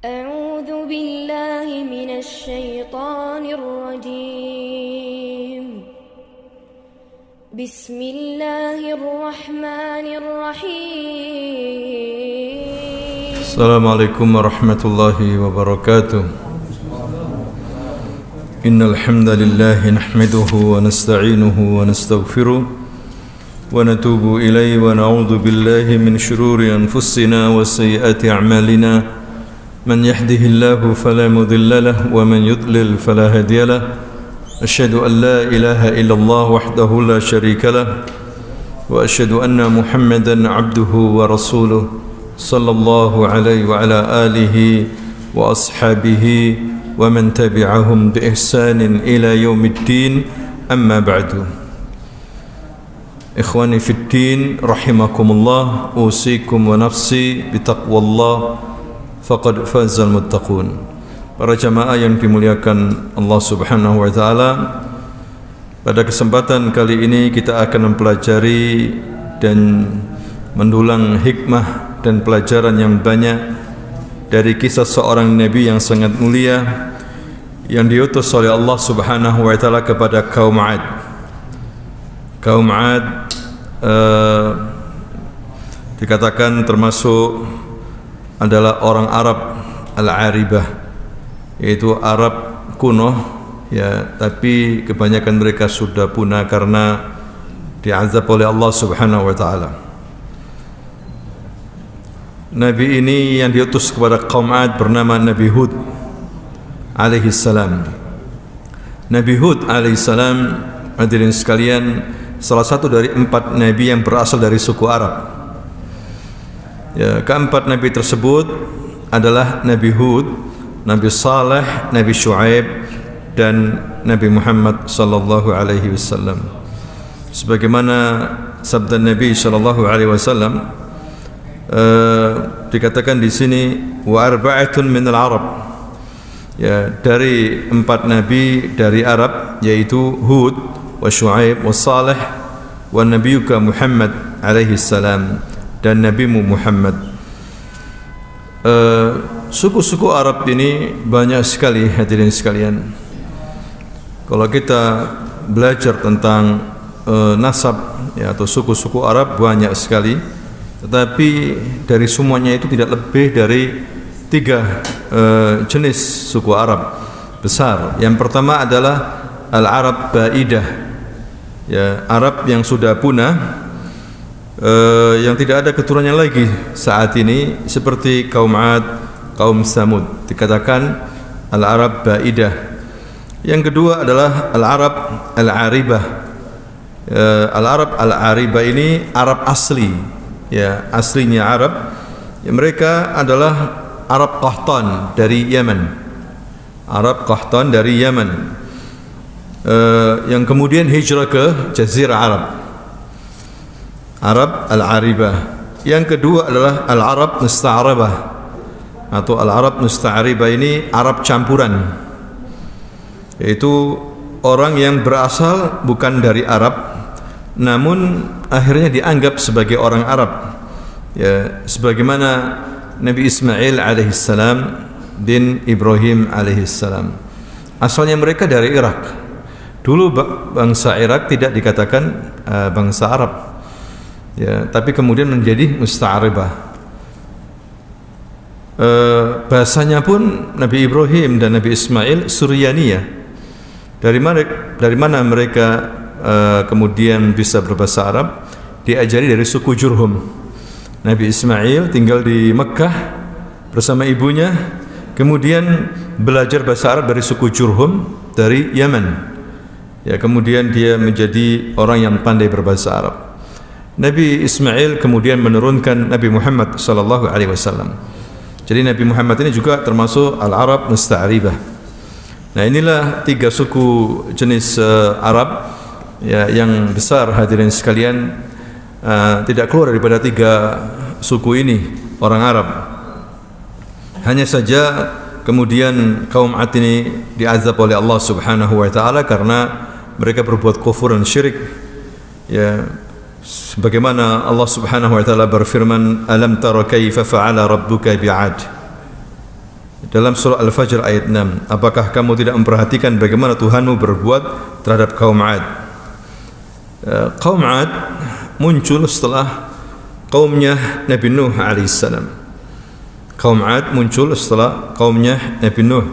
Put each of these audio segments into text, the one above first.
أعوذ بالله من الشيطان الرجيم بسم الله الرحمن الرحيم السلام عليكم ورحمة الله وبركاته إن الحمد لله نحمده ونستعينه ونستغفره ونتوب إليه ونعوذ بالله من شرور أنفسنا وسيئات أعمالنا من يهده الله فلا مضل له ومن يضلل فلا هادي له أشهد أن لا إله إلا الله وحده لا شريك له وأشهد أن محمدا عبده ورسوله صلى الله عليه وعلى آله وأصحابه ومن تبعهم بإحسان إلى يوم الدين أما بعد إخواني في الدين رحمكم الله أوصيكم ونفسي بتقوى الله faqad fazal muttaqun. Para jamaah yang dimuliakan Allah Subhanahu wa taala, pada kesempatan kali ini kita akan mempelajari dan mendulang hikmah dan pelajaran yang banyak dari kisah seorang nabi yang sangat mulia yang diutus oleh Allah Subhanahu wa taala kepada kaum 'Ad. Kaum 'Ad dikatakan termasuk adalah orang Arab Al-Aribah, yaitu Arab kuno ya, tapi kebanyakan mereka sudah punah karena diazab oleh Allah Subhanahu wa taala. Nabi ini yang diutus kepada kaum 'Ad bernama Nabi Hud alaihi salam. Nabi Hud alaihi salam, hadirin sekalian, salah satu dari 4 nabi yang berasal dari suku Arab. Ya, keempat nabi tersebut adalah Nabi Hud, Nabi Saleh, Nabi Syuaib, dan Nabi Muhammad sallallahu alaihi wasallam. Sebagaimana sabda Nabi sallallahu alaihi wasallam dikatakan di sini wa arba'atun min al-Arab. Ya, dari 4 nabi dari Arab, yaitu Hud, wa Syuaib, wa Saleh, wa nabiyuka Muhammad alaihi salam, dan nabimu Muhammad. Suku-suku Arab ini banyak sekali, hadirin sekalian. Kalau kita belajar tentang nasab ya, atau suku-suku Arab banyak sekali, tetapi dari semuanya itu tidak lebih dari 3 jenis suku Arab besar. Yang pertama adalah Al-Arab Ba'idah, ya, Arab yang sudah punah, yang tidak ada keturunannya lagi saat ini, seperti kaum 'Ad, kaum Samud, dikatakan Al-Arab Ba'idah. Yang kedua adalah Al-Arab Al-Aribah. Al-Arab Al-Aribah ini Arab asli, ya, aslinya Arab. Ya, mereka adalah Arab Qahtan dari Yaman. Arab Qahtan dari Yaman, yang kemudian hijrah ke Jazirah Arab. Arab Al-Aribah. Yang kedua adalah Al-Arab Musta'aribah, atau Al-Arab Musta'aribah ini Arab campuran, yaitu orang yang berasal bukan dari Arab namun akhirnya dianggap sebagai orang Arab, ya, sebagaimana Nabi Ismail alaihissalam bin Ibrahim alaihissalam. Asalnya mereka dari Irak. Dulu bangsa Irak tidak dikatakan bangsa Arab, ya, tapi kemudian menjadi Musta'aribah. Bahasanya pun Nabi Ibrahim dan Nabi Ismail Suryaniyah. Dari mana mereka kemudian bisa berbahasa Arab? Diajari dari suku Jurhum. Nabi Ismail tinggal di Mekah bersama ibunya, kemudian belajar bahasa Arab dari suku Jurhum dari Yaman. Ya, kemudian dia menjadi orang yang pandai berbahasa Arab. Nabi Ismail kemudian menurunkan Nabi Muhammad sallallahu alaihi wasallam. Jadi Nabi Muhammad ini juga termasuk Al-Arab Musta'aribah. Nah, inilah 3 suku jenis Arab, ya, yang besar, hadirin sekalian. Tidak keluar daripada 3 suku ini orang Arab. Hanya saja kemudian kaum 'Ad ini diazab oleh Allah Subhanahu wa taala karena mereka berbuat kufur dan syirik. Ya, sebagaimana Allah Subhanahu wa taala berfirman, alam tara kaifa fa'ala rabbuka bi'ad. dalam surah Al-Fajr ayat 6, apakah kamu tidak memperhatikan bagaimana Tuhanmu berbuat terhadap kaum 'Ad? Kaum 'Ad muncul setelah kaumnya Nabi Nuh alaihissalam. Kaum 'Ad muncul setelah kaumnya Nabi Nuh.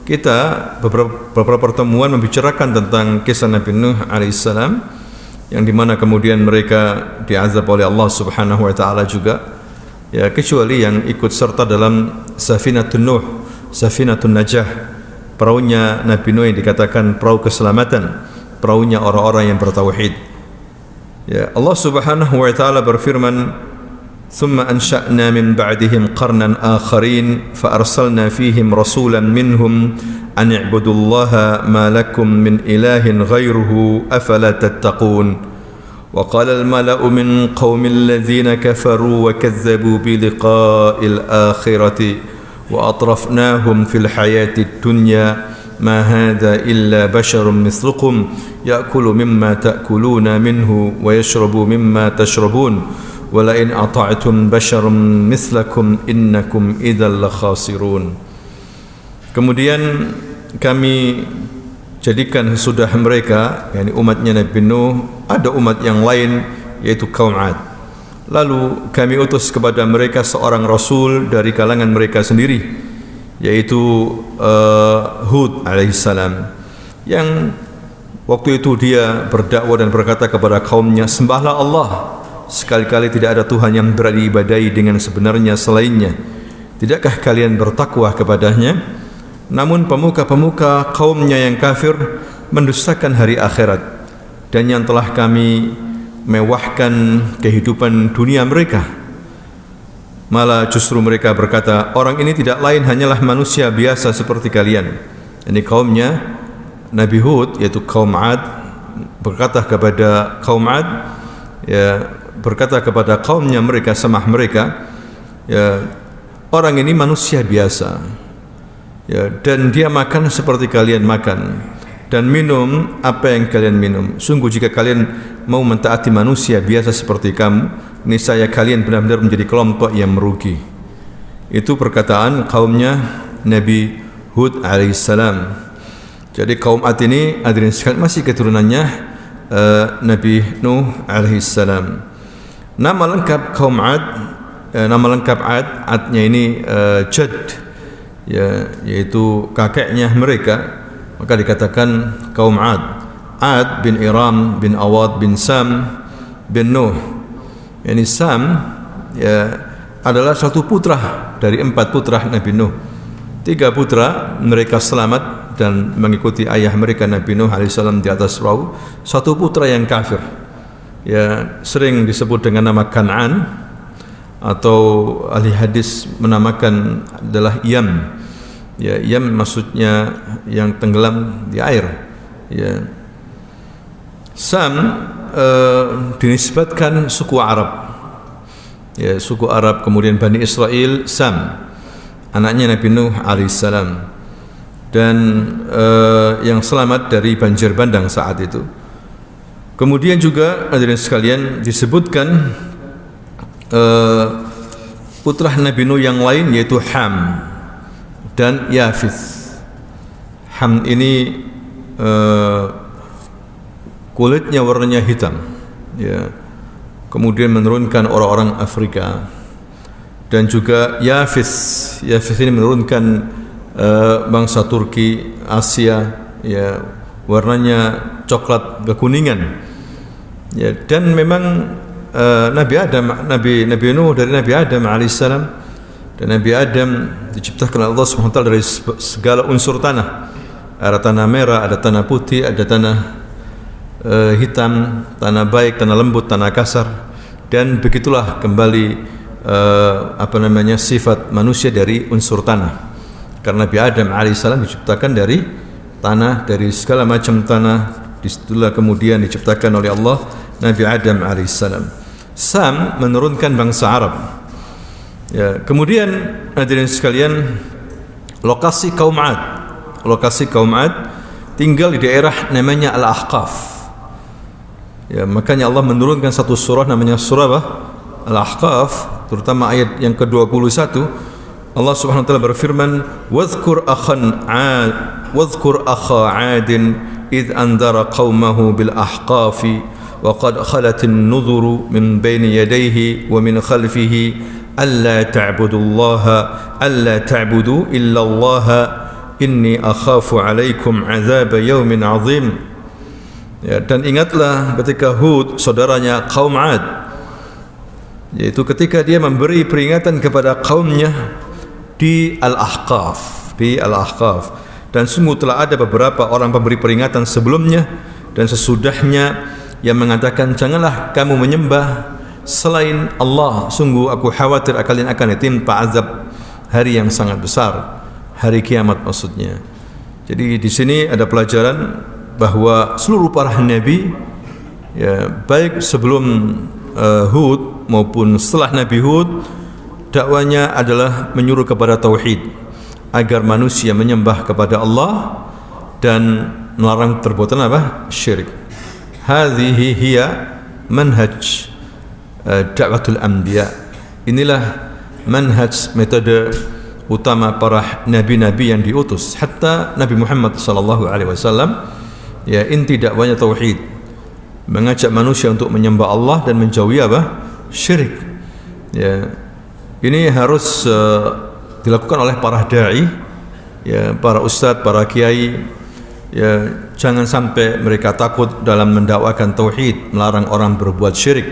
Kita beberapa pertemuan membicarakan tentang kisah Nabi Nuh alaihissalam, yang dimana kemudian mereka diazab oleh Allah Subhanahu wa taala juga, ya, kecuali yang ikut serta dalam Safinatun Nuh, Safinatun Najah, perahunya Nabi Nuh yang dikatakan perahu keselamatan, perahunya orang-orang yang bertauhid. Ya, Allah Subhanahu wa taala berfirman, "Tsumma ansha'na min ba'dihim qarnan akharin fa arsalna fihim rasulan minhum an i'budullaha ma lakum min ilahin ghairuhu afala tattaqun." وقال الملأ من قوم الذين كفروا وكذبوا بلقاء الآخرة وأطرفناهم في الحياة الدنيا ما هذا إلا بشر مثلكم يأكل مما تأكلون منه ويشرب مما تشربون ولئن أطعتم بشرا مثلكم إنكم إذا لخاسرون. Kemudian kami jadikan sesudah mereka, yakni umatnya Nabi Nuh, ada umat yang lain yaitu kaum 'Ad. Lalu kami utus kepada mereka seorang rasul dari kalangan mereka sendiri, yaitu Hud alaihissalam, yang waktu itu dia berdakwah dan berkata kepada kaumnya, sembahlah Allah, sekali-kali tidak ada Tuhan yang berat diibadahi dengan sebenarnya selainnya. Tidakkah kalian bertakwa kepadanya? Namun pemuka-pemuka kaumnya yang kafir mendustakan hari akhirat, dan yang telah kami mewahkan kehidupan dunia mereka. Malah justru mereka berkata, orang ini tidak lain hanyalah manusia biasa seperti kalian. Ini kaumnya Nabi Hud, yaitu kaum 'Ad, berkata kepada kaum 'Ad, ya, berkata kepada kaumnya mereka, semah mereka, ya, orang ini manusia biasa, ya, dan dia makan seperti kalian makan dan minum apa yang kalian minum. Sungguh jika kalian mau mentaati manusia biasa seperti kamu, niscaya kalian benar-benar menjadi kelompok yang merugi. Itu perkataan kaumnya Nabi Hud alaihissalam. Jadi kaum 'Ad ini hadirin sekalian masih keturunannya Nabi Nuh alaihissalam. Nama lengkap kaum 'Ad, nama lengkap 'Ad, 'Adnya ini Jad, ya, yaitu kakeknya mereka, maka dikatakan kaum 'Ad. 'Ad bin Iram bin Awad bin Sam bin Nuh. Yani Sam, ya, adalah satu putra dari 4 putra Nabi Nuh. 3 putra mereka selamat dan mengikuti ayah mereka Nabi Nuh alaihissalam di atas perahu. 1 putra yang kafir, ya, sering disebut dengan nama Kan'an, atau ahli hadis menamakan adalah Yam. Ya, Yam maksudnya yang tenggelam di air. Ya. Sam dinisbatkan suku Arab. Ya, suku Arab, kemudian Bani Israel, Sam, anaknya Nabi Nuh alaihissalam, dan yang selamat dari banjir bandang saat itu. Kemudian juga hadirin sekalian disebutkan putra Nabi Nuh yang lain, yaitu Ham dan Yafith. Ham ini kulitnya warnanya hitam, ya, kemudian menurunkan orang-orang Afrika. Dan juga Yafith ini menurunkan bangsa Turki, Asia, ya, warnanya coklat kekuningan, ya. Dan memang Nabi Nuh dari Nabi Adam alaihissalam, dan Nabi Adam diciptakan oleh Allah SWT dari segala unsur tanah. Ada tanah merah, ada tanah putih, ada tanah hitam, tanah baik, tanah lembut, tanah kasar. Dan begitulah kembali sifat manusia dari unsur tanah. Karena Nabi Adam alaihissalam diciptakan dari tanah, dari segala macam tanah. Disitulah kemudian diciptakan oleh Allah Nabi Adam alaihissalam. Sam menurunkan bangsa Arab. Ya, kemudian hadirin sekalian, lokasi kaum 'Ad tinggal di daerah namanya Al-Ahqaf. Ya, makanya Allah menurunkan satu surah namanya surah Al-Ahqaf, terutama ayat yang ke-21, Allah Subhanahu wa taala berfirman, "Wadhkur akha 'adin id anzara qaumahu bil ahqafi wa qad khalat an-nudhuru min bayni yadayhi wa min khalfihi alla ta'budu illa Allah inni akhafu 'alaikum 'adzab yaumin 'adzim." Ya, dan ingatlah ketika Hud saudaranya kaum 'Ad, yaitu ketika dia memberi peringatan kepada kaumnya di Al-Ahqaf, dan sungguh telah ada beberapa orang pemberi peringatan sebelumnya dan sesudahnya yang mengatakan, janganlah kamu menyembah selain Allah, sungguh aku khawatir kalian akan ditimpa azab hari yang sangat besar, hari kiamat maksudnya. Jadi di sini ada pelajaran bahwa seluruh para nabi, ya, baik sebelum Hud maupun setelah Nabi Hud, dakwanya adalah menyuruh kepada tauhid, agar manusia menyembah kepada Allah dan melarang perbuatan apa? Syirik. Hadhihi hiya manhaj da'watul anbiya. Inilah manhaj, metode utama para nabi-nabi yang diutus. Hatta Nabi Muhammad sallallahu alaihi wasallam, ya, inti dakwanya tauhid, mengajak manusia untuk menyembah Allah dan menjauhi apa? Syirik. Ya, ini harus dilakukan oleh para dai, ya, para ustadz, para kiai. Ya, jangan sampai mereka takut dalam mendakwakan tauhid, melarang orang berbuat syirik.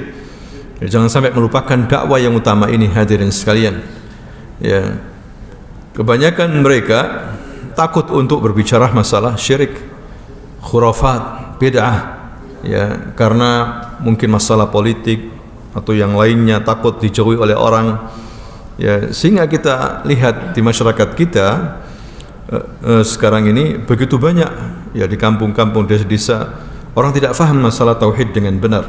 Ya, jangan sampai melupakan dakwah yang utama ini, hadirin sekalian. Ya, kebanyakan mereka takut untuk berbicara masalah syirik, khurafat, bid'ah, ya, karena mungkin masalah politik atau yang lainnya, takut dijauhi oleh orang. Ya, sehingga kita lihat di masyarakat kita sekarang ini begitu banyak, ya, di kampung-kampung, desa-desa, orang tidak faham masalah tauhid dengan benar.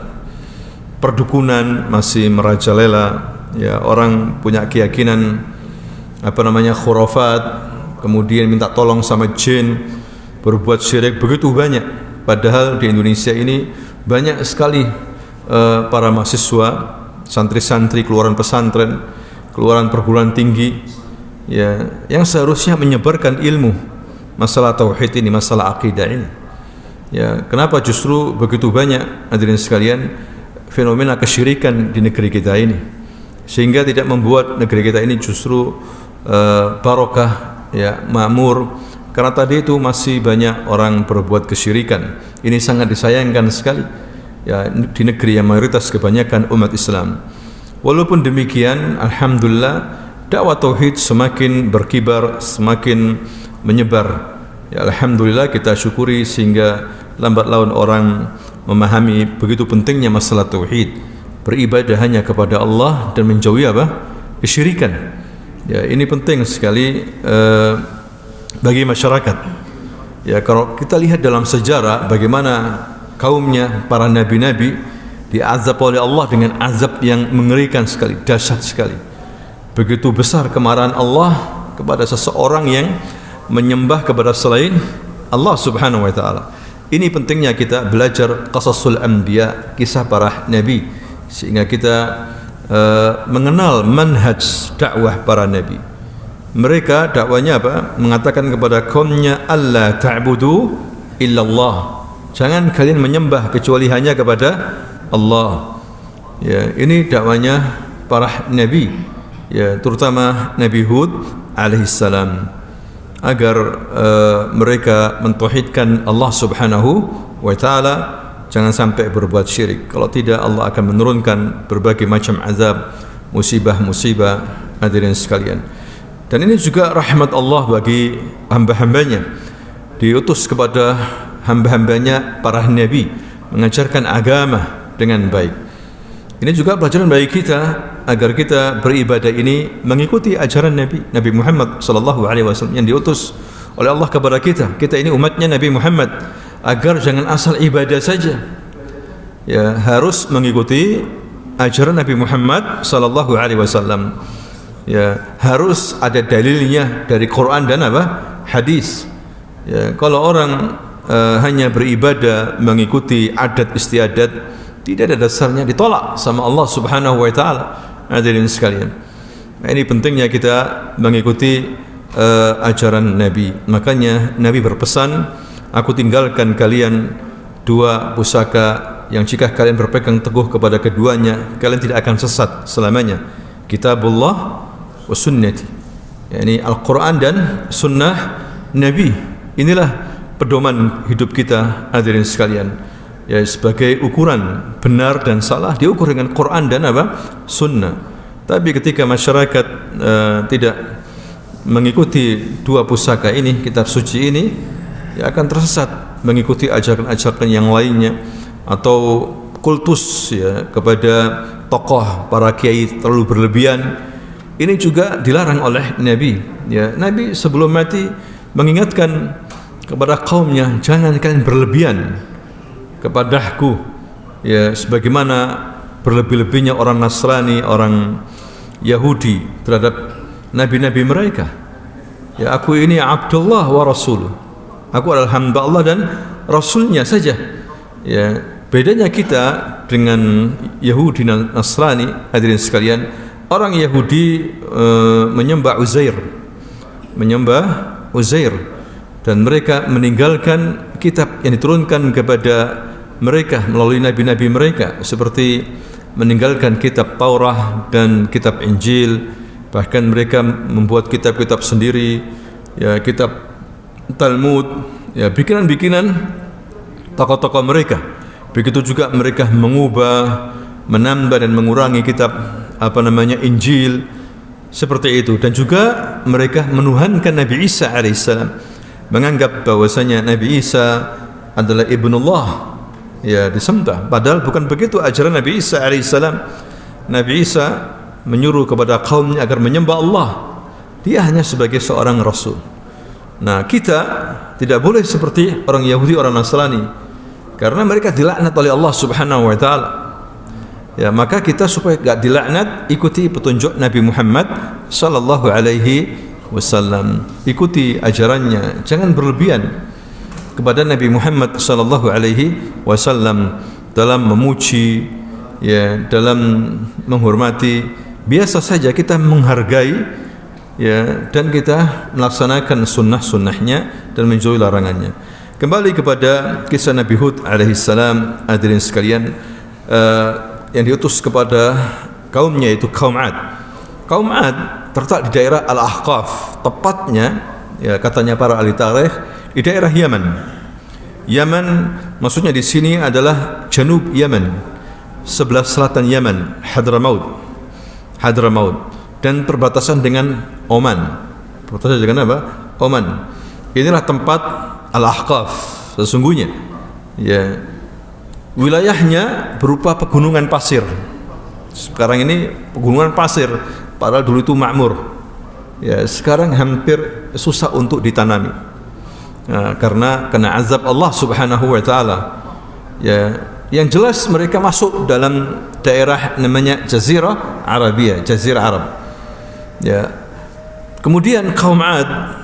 Perdukunan masih merajalela, ya, orang punya keyakinan khurafat, kemudian minta tolong sama jin, berbuat syirik begitu banyak. Padahal di Indonesia ini banyak sekali para mahasiswa, santri-santri, keluaran pesantren, keluaran perguruan tinggi, ya, yang seharusnya menyebarkan ilmu masalah tauhid ini, masalah akidah ini. Ya, kenapa justru begitu banyak, hadirin sekalian, fenomena kesyirikan di negeri kita ini, sehingga tidak membuat negeri kita ini justru barokah, ya, makmur, karena tadi itu masih banyak orang berbuat kesyirikan. Ini sangat disayangkan sekali, ya, di negeri yang mayoritas kebanyakan umat Islam. Walaupun demikian, alhamdulillah, dakwah tauhid semakin berkibar, semakin menyebar. Ya, alhamdulillah, kita syukuri, sehingga lambat laun orang memahami begitu pentingnya masalah tauhid, beribadah hanya kepada Allah dan menjauhi kesyirikan. Ya, ini penting sekali bagi masyarakat. Ya, kalau kita lihat dalam sejarah bagaimana kaumnya para nabi-nabi diazab oleh Allah dengan azab yang mengerikan sekali, dahsyat sekali. Begitu besar kemarahan Allah kepada seseorang yang menyembah kepada selain Allah Subhanahu wa taala. Ini pentingnya kita belajar qasasul anbiya, kisah para nabi, sehingga kita mengenal manhaj dakwah para nabi. Mereka dakwanya apa? Mengatakan kepada kaumnya, alla ta'budu illallah. Jangan kalian menyembah kecuali hanya kepada Allah. Ya, ini dakwanya para nabi, ya, terutama Nabi Hud alaihissalam, agar mereka mentauhidkan Allah Subhanahu wa taala, jangan sampai berbuat syirik. Kalau tidak, Allah akan menurunkan berbagai macam azab, musibah-musibah, hadirin sekalian. Dan ini juga rahmat Allah bagi hamba-hambanya, diutus kepada hamba-hambanya para nabi, mengajarkan agama dengan baik. Ini juga pelajaran bagi kita, agar kita beribadah ini mengikuti ajaran Nabi Muhammad sallallahu alaihi wasallam yang diutus oleh Allah kepada kita. Kita ini umatnya Nabi Muhammad, agar jangan asal ibadah saja. Ya, harus mengikuti ajaran Nabi Muhammad sallallahu alaihi wasallam. Ya, harus ada dalilnya dari Quran dan hadis. Ya, kalau orang hanya beribadah mengikuti adat istiadat, tidak ada dasarnya, ditolak sama Allah Subhanahu wa taala. Hadirin sekalian, Nah, ini pentingnya kita mengikuti ajaran Nabi. Makanya Nabi berpesan, aku tinggalkan kalian dua pusaka yang jika kalian berpegang teguh kepada keduanya, kalian tidak akan sesat selamanya. Kitabullah wa sunnati, yakni Al-Quran dan sunnah Nabi. Inilah pedoman hidup kita, hadirin sekalian. Ya, sebagai ukuran benar dan salah diukur dengan Quran dan sunnah. Tapi ketika masyarakat tidak mengikuti dua pusaka ini, kitab suci ini, ya akan tersesat mengikuti ajaran-ajaran yang lainnya, atau kultus ya kepada tokoh para kiai terlalu berlebihan. Ini juga dilarang oleh Nabi. Ya, Nabi sebelum mati mengingatkan kepada kaumnya, jangan kalian berlebihan kepadaku, ya sebagaimana berlebih-lebihnya orang Nasrani, orang Yahudi terhadap nabi-nabi mereka. Ya, aku ini Abdullah wa Rasuluh, aku adalah hamba Allah dan Rasulnya saja. Ya, bedanya kita dengan Yahudi dan Nasrani, hadirin sekalian, orang Yahudi menyembah Uzair, dan mereka meninggalkan kitab yang diturunkan kepada mereka melalui nabi-nabi mereka, seperti meninggalkan kitab Taurat dan kitab Injil. Bahkan mereka membuat kitab-kitab sendiri, ya kitab Talmud, ya bikinan-bikinan tokoh-tokoh mereka. Begitu juga mereka mengubah, menambah dan mengurangi kitab Injil, seperti itu. Dan juga mereka menuhankan Nabi Isa alaihissalam, menganggap bahwasanya Nabi Isa adalah ibnullah, ya disembah. Padahal bukan begitu ajaran Nabi Isa alaihissalam. Nabi Isa menyuruh kepada kaumnya agar menyembah Allah. Dia hanya sebagai seorang rasul. Nah, kita tidak boleh seperti orang Yahudi, orang Nasrani, karena mereka dilaknat oleh Allah Subhanahu wa taala. Ya, maka kita supaya enggak dilaknat, ikuti petunjuk Nabi Muhammad sallallahu alaihi wasallam. Ikuti ajarannya, jangan berlebihan kepada Nabi Muhammad sallallahu alaihi wasallam dalam memuji, ya, dalam menghormati. Biasa saja kita menghargai, ya, dan kita melaksanakan sunnah-sunnahnya dan menjauhi larangannya. Kembali kepada kisah Nabi Hud alaihissalam, hadirin sekalian, yang diutus kepada kaumnya, itu kaum Ad. Kaum Ad terletak di daerah Al-Ahqaf, tepatnya, ya katanya para ahli tarikh, di daerah Yaman. Yaman maksudnya di sini adalah Janub Yaman, sebelah selatan Yaman, Hadramaut, dan perbatasan dengan Oman. Perbatasan dengan apa? Oman. Inilah tempat Al-Ahqaf sesungguhnya. Ya, wilayahnya berupa pegunungan pasir. Sekarang ini pegunungan pasir, padahal dulu itu makmur. Ya, sekarang hampir susah untuk ditanami. Nah, karena kena azab Allah Subhanahu wa taala. Ya, yang jelas mereka masuk dalam daerah namanya Jazirah Arabia, Jazirah Arab. Ya. Kemudian kaum Ad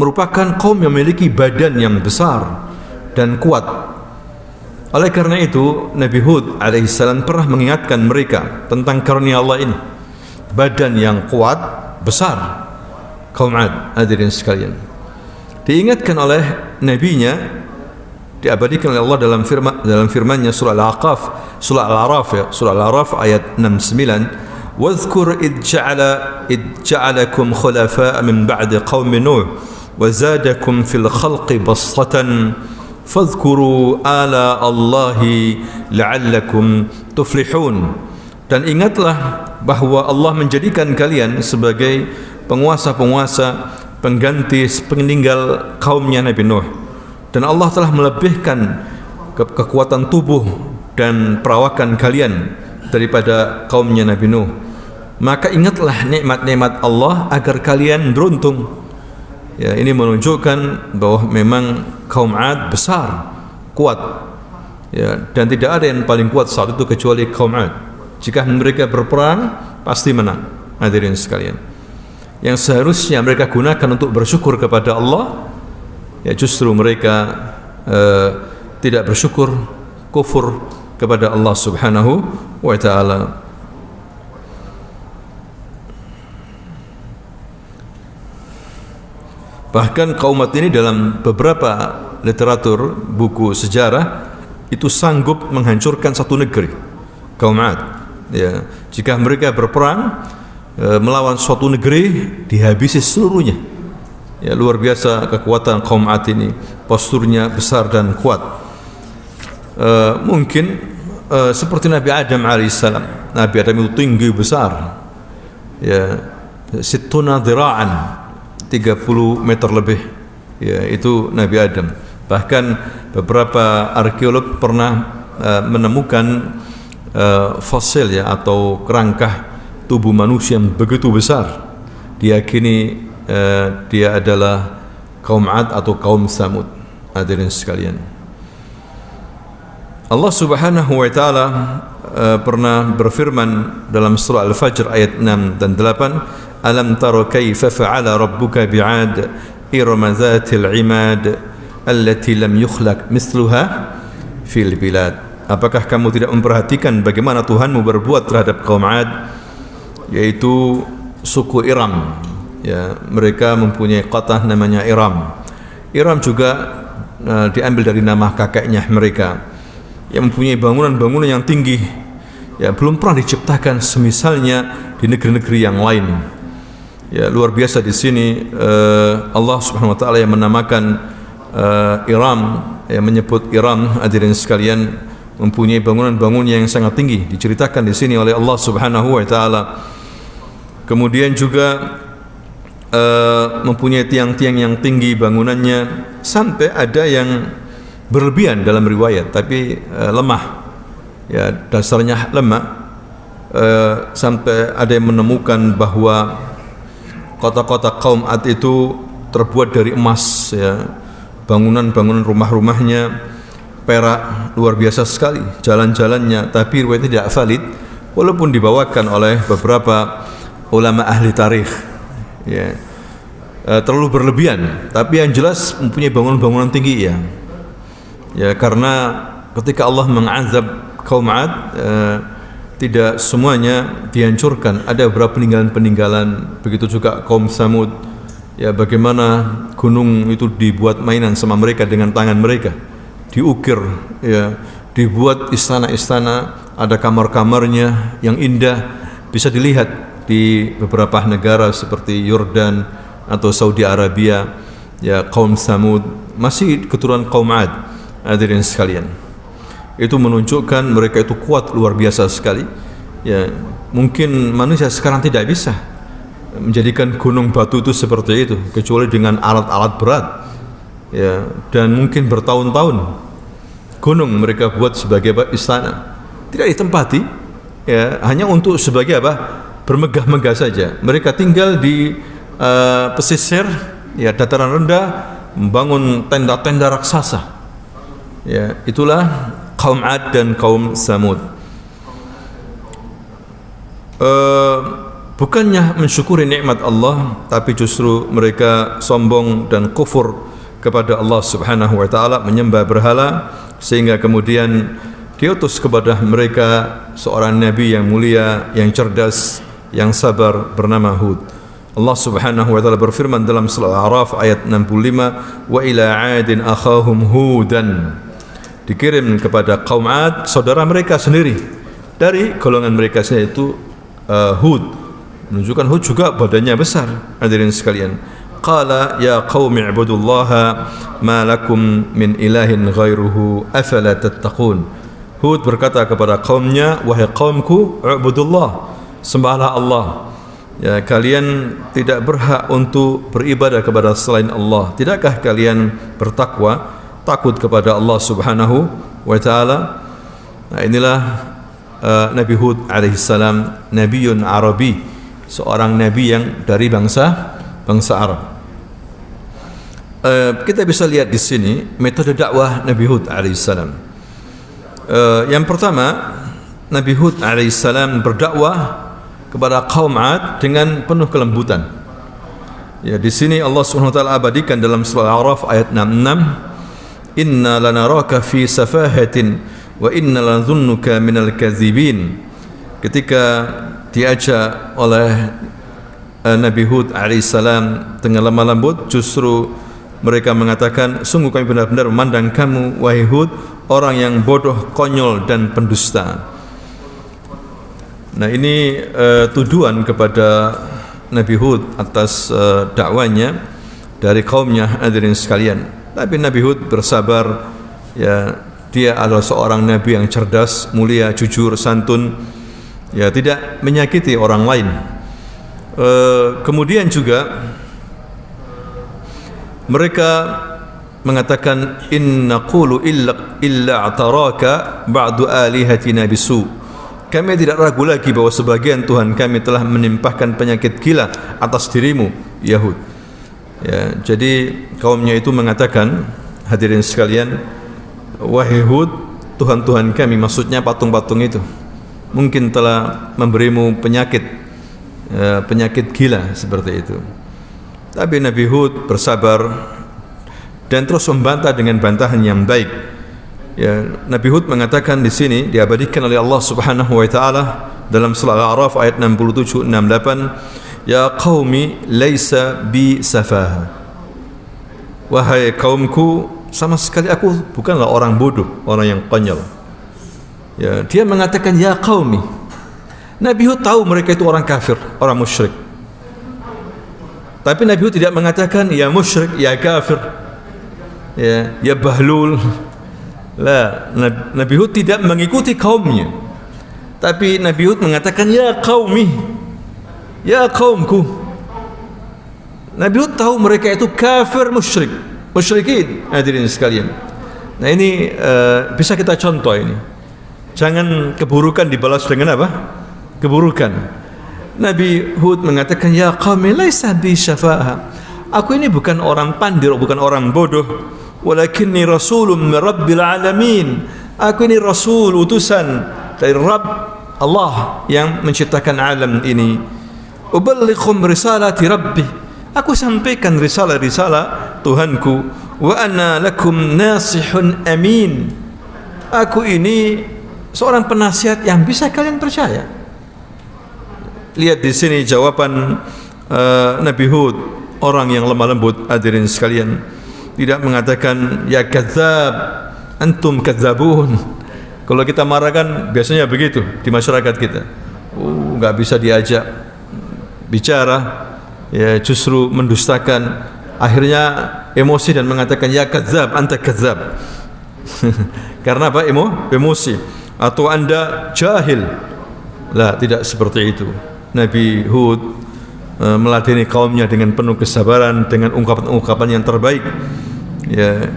merupakan kaum yang memiliki badan yang besar dan kuat. Oleh karena itu Nabi Hud alaihissalam pernah mengingatkan mereka tentang karunia Allah ini, badan yang kuat, besar. Kaum Ad, hadirin sekalian, diingatkan oleh nabinya, diabadikan oleh Allah dalam firman-Nya surah Al-Ahqaf, surah Al-Araf, ya, surah Al-Araf ayat 69. وَاذْكُرْ إِذْ جَعَلَكُمْ خُلَفَاءَ مِنْ بَعْدِ قَوْمِ نُوحٍ وَزَادَكُمْ فِي الْخَلْقِ بَسْطَةً فَاذْكُرُوا آلَاءَ اللَّهِ لَعَلَّكُمْ تُفْلِحُونَ. Dan ingatlah bahwa Allah menjadikan kalian sebagai penguasa-penguasa, pengganti, peninggal kaumnya Nabi Nuh. Dan Allah telah melebihkan kekuatan tubuh dan perawakan kalian daripada kaumnya Nabi Nuh. Maka ingatlah nikmat-nikmat Allah agar kalian beruntung. Ya, ini menunjukkan bahwa memang kaum Ad besar, kuat. Ya, dan tidak ada yang paling kuat saat itu kecuali kaum Ad. Jika mereka berperang pasti menang, hadirin sekalian. Yang seharusnya mereka gunakan untuk bersyukur kepada Allah, ya justru mereka tidak bersyukur, kufur kepada Allah Subhanahu wa taala. Bahkan kaum Ad ini dalam beberapa literatur buku sejarah itu sanggup menghancurkan satu negeri, kaum Ad. Ya, jika mereka berperang melawan suatu negeri, dihabisi seluruhnya. Ya, luar biasa kekuatan kaum Ad ini, posturnya besar dan kuat. Mungkin seperti Nabi Adam alaihissalam. Nabi Adam itu tinggi besar, ya, sittuna dhira'an, 30 meter lebih, ya, itu Nabi Adam. Bahkan beberapa arkeolog pernah menemukan fosil, ya, atau kerangka tubuh manusia yang begitu besar. Diyakini dia adalah kaum Ad atau kaum Samud. Hadirin sekalian, Allah Subhanahu wa taala pernah berfirman dalam surah Al-Fajr ayat 6 dan 8, alam tara kaifa fa'ala rabbuka bi'ad irama dhatil 'imad allati lam yukhlaq mithluha fil bilad. Apakah kamu tidak memperhatikan bagaimana Tuhanmu berbuat terhadap kaum Ad, yaitu suku Iram, ya, mereka mempunyai kota namanya Iram. Iram juga diambil dari nama kakeknya mereka, yang mempunyai bangunan-bangunan yang tinggi, ya, belum pernah diciptakan semisalnya di negeri-negeri yang lain. Ya, luar biasa di sini Allah Subhanahu wa taala yang menamakan Iram, yang menyebut Iram, hadirin sekalian, mempunyai bangunan-bangunan yang sangat tinggi, diceritakan di sini oleh Allah Subhanahu wa taala. Kemudian juga mempunyai tiang-tiang yang tinggi bangunannya, sampai ada yang berlebihan dalam riwayat, tapi lemah, ya, dasarnya lemah, sampai ada yang menemukan bahwa kota-kota kaum Ad itu terbuat dari emas, ya, bangunan-bangunan rumah-rumahnya perak, luar biasa sekali jalan-jalannya. Tapi riwayat tidak valid, walaupun dibawakan oleh beberapa ulama ahli tarikh, ya, terlalu berlebihan. Tapi yang jelas mempunyai bangunan-bangunan tinggi, ya, ya, karena ketika Allah mengazab kaum Ad, tidak semuanya dihancurkan, ada beberapa peninggalan-peninggalan. Begitu juga kaum Samud, ya, bagaimana gunung itu dibuat mainan sama mereka dengan tangan mereka, diukir, ya, dibuat istana-istana, ada kamar-kamarnya yang indah, bisa dilihat di beberapa negara seperti Yordan atau Saudi Arabia. Ya, kaum Samud masih keturunan kaum Ad, hadirin sekalian. Itu menunjukkan mereka itu kuat luar biasa sekali. Ya, mungkin manusia sekarang tidak bisa menjadikan gunung batu itu seperti itu, kecuali dengan alat-alat berat, ya, dan mungkin bertahun-tahun gunung mereka buat sebagai istana, tidak ditempati, ya, hanya untuk sebagai apa, bermegah-megah saja. Mereka tinggal di pesisir, ya, dataran rendah, membangun tenda-tenda raksasa. Ya, itulah kaum Ad dan kaum Samud. Bukannya mensyukuri nikmat Allah, tapi justru mereka sombong dan kufur kepada Allah Subhanahu wa taala, menyembah berhala, sehingga kemudian diutus kepada mereka seorang nabi yang mulia, yang cerdas, yang sabar, bernama Hud. Allah Subhanahu wa taala berfirman dalam surah Al-A'raf ayat 65, wa ila 'adin akhahum hudan. Dikirim kepada kaum Ad saudara mereka sendiri dari golongan mereka sendiri, itu Hud. Menunjukkan Hud juga badannya besar, hadirin sekalian. Qala ya qaumi ibudullaha ma lakum min ilahin ghairuhu afala tattaqun. Hud berkata kepada kaumnya, wahai kaumku, ubudullah, sembahlah Allah, ya, kalian tidak berhak untuk beribadah kepada selain Allah. Tidakkah kalian bertakwa, takut kepada Allah Subhanahu wa taala? Nah, inilah Nabi Hud alaihissalam, Nabiun Arabi, seorang nabi yang dari bangsa Arab. Kita bisa lihat di sini metode dakwah Nabi Hud alaihissalam. Yang pertama, Nabi Hud alaihissalam berdakwah kepada kaum Ad dengan penuh kelembutan. Ya, di sini Allah Subhanahu wa taala abadikan dalam surah Al-A'raf ayat 66, inna lanaraka fi safahatin wa inna lanadhunnuka minal kadzibin. Ketika diajak oleh Nabi Hud alaihissalam dengan lemah lembut, justru mereka mengatakan, sungguh kami benar-benar memandang kamu wahai Hud orang yang bodoh, konyol dan pendusta. Nah, ini tuduhan kepada Nabi Hud atas dakwanya dari kaumnya, hadirin sekalian. Tapi Nabi Hud bersabar, ya, dia adalah seorang nabi yang cerdas, mulia, jujur, santun, ya, tidak menyakiti orang lain. Kemudian juga mereka mengatakan, in naqulu illa ataraka ba'du alihatina bisu. Kami tidak ragu lagi bahwa sebagian Tuhan kami telah menimpahkan penyakit gila atas dirimu, Yahud. Ya, jadi kaumnya itu mengatakan, hadirin sekalian, wahai Hud, Tuhan-Tuhan kami, maksudnya patung-patung itu, mungkin telah memberimu penyakit, penyakit gila seperti itu. Tapi Nabi Hud bersabar dan terus membantah dengan bantahan yang baik. Ya, Nabi Hud mengatakan di sini, diabadikan oleh Allah Subhanahu wa taala dalam surah Al-A'raf ayat 67-68, ya qaumi laisa bi safaha. Wahai kaumku, sama sekali aku bukanlah orang bodoh, orang yang konyol. Ya, dia mengatakan ya qaumi. Nabi Hud tahu mereka itu orang kafir, orang musyrik. Tapi Nabi Hud tidak mengatakan ya musyrik, ya kafir, ya bahlul. La, Nabi Hud tidak mengikuti kaumnya. Tapi Nabi Hud mengatakan ya qaumi, ya kaumku. Nabi Hud tahu mereka itu kafir, musyrik, musyrikin, hadirin sekalian. Nah, ini bisa kita contoh ini. Jangan keburukan dibalas dengan apa? Keburukan. Nabi Hud mengatakan ya qaumi laisa bi syafa'ah. Aku ini bukan orang pandir, bukan orang bodoh. Walakinni rasulun min rabbil alamin. Aku ini rasul, utusan dari Rabb Allah yang menciptakan alam ini. Uballighum risalati rabbi. Aku sampaikan risalah-risalah Tuhanku. Wa ana lakum nasihun amin. Aku ini seorang penasihat yang bisa kalian percaya. Lihat di sini jawaban Nabi Hud, orang yang lemah lembut, hadirin sekalian. Tidak mengatakan ya kadzab, antum kadzabun. Kalau kita marah kan biasanya begitu di masyarakat kita. Enggak bisa diajak bicara, ya justru mendustakan. Akhirnya emosi dan mengatakan ya kadzab, anta kadzab. Karena apa? Emosi. Atau anda jahil. Lah, tidak seperti itu. Nabi Hud meladeni kaumnya dengan penuh kesabaran, dengan ungkapan-ungkapan yang terbaik. Ya,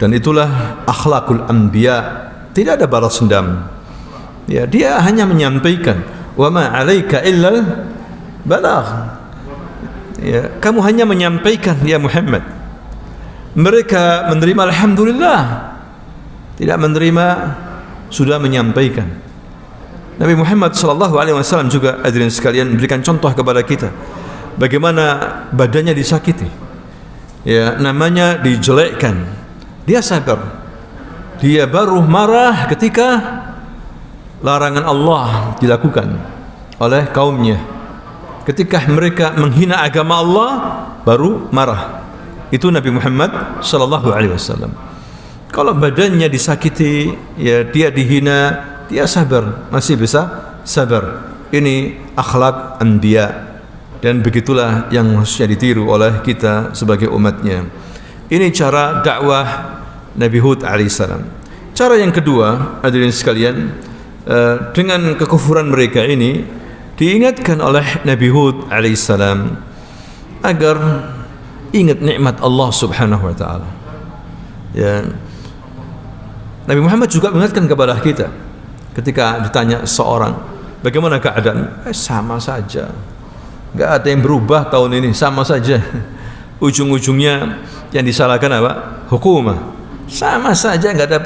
dan itulah akhlakul anbiya. Tidak ada balas dendam. Ya, dia hanya menyampaikan, wa ma 'alaika illal balagh. Ya, kamu hanya menyampaikan ya Muhammad. Mereka menerima alhamdulillah. Tidak menerima sudah menyampaikan. Nabi Muhammad sallallahu alaihi wasallam juga, hadirin sekalian, memberikan contoh kepada kita bagaimana badannya disakiti, ya, namanya dijelekkan, dia sabar. Dia baru marah ketika larangan Allah dilakukan oleh kaumnya. Ketika mereka menghina agama Allah, baru marah. Itu Nabi Muhammad sallallahu alaihi wasallam. Kalau badannya disakiti, ya, dia dihina, dia sabar, masih bisa sabar. Ini akhlak anbiya, dan begitulah yang harusnya ditiru oleh kita sebagai umatnya. Ini cara dakwah Nabi Hud alaihissalam. Cara yang kedua, hadirin sekalian, dengan kekufuran mereka ini diingatkan oleh Nabi Hud alaihissalam agar ingat nikmat Allah subhanahu wa ta'ala. Ya, Nabi Muhammad juga mengingatkan kepada kita ketika ditanya seorang, bagaimana keadaan? Sama saja, nggak ada yang berubah tahun ini, sama saja. Ujung-ujungnya yang disalahkan apa? Hukumah. Sama saja, nggak ada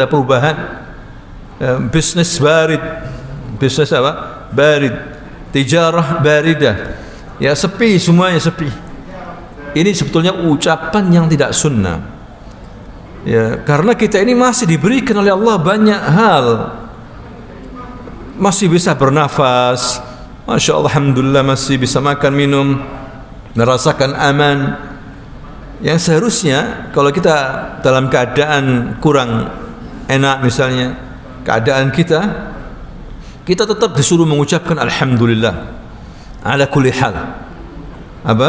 perubahan. Bisnis barid, bisnis apa? Barid, tijarah baridah. Ya, sepi, semuanya sepi. Ini sebetulnya ucapan yang tidak sunnah. Ya, karena kita ini masih diberikan oleh Allah banyak hal. Masih bisa bernafas, Masya Allah, alhamdulillah masih bisa makan minum, merasakan aman. Yang seharusnya kalau kita dalam keadaan kurang enak misalnya keadaan kita tetap disuruh mengucapkan alhamdulillah ala kulli hal. Apa?